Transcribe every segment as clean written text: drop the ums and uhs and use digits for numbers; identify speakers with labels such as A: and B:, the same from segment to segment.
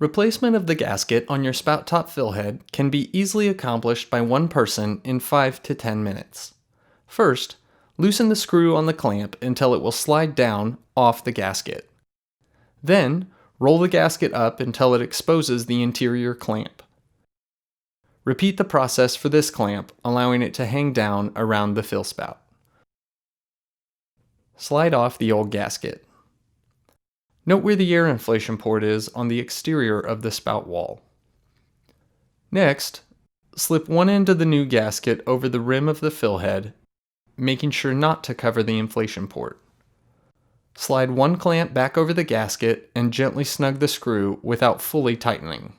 A: Replacement of the gasket on your spout top fill head can be easily accomplished by one person in 5 to 10 minutes. First, loosen the screw on the clamp until it will slide down off the gasket. Then, roll the gasket up until it exposes the interior clamp. Repeat the process for this clamp, allowing it to hang down around the fill spout. Slide off the old gasket. Note where the air inflation port is on the exterior of the spout wall. Next, slip one end of the new gasket over the rim of the fill head, making sure not to cover the inflation port. Slide one clamp back over the gasket and gently snug the screw without fully tightening.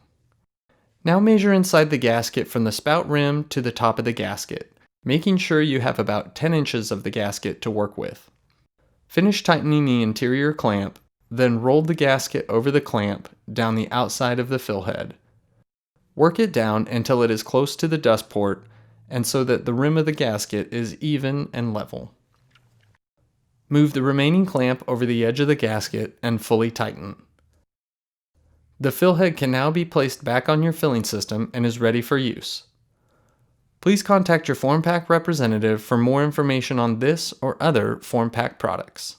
A: Now measure inside the gasket from the spout rim to the top of the gasket, making sure you have about 10 inches of the gasket to work with. Finish tightening the interior clamp, then roll the gasket over the clamp down the outside of the fill head. Work it down until it is close to the dust port and so that the rim of the gasket is even and level. Move the remaining clamp over the edge of the gasket and fully tighten. The fill head can now be placed back on your filling system and is ready for use. Please contact your FormPak representative for more information on this or other FormPak products.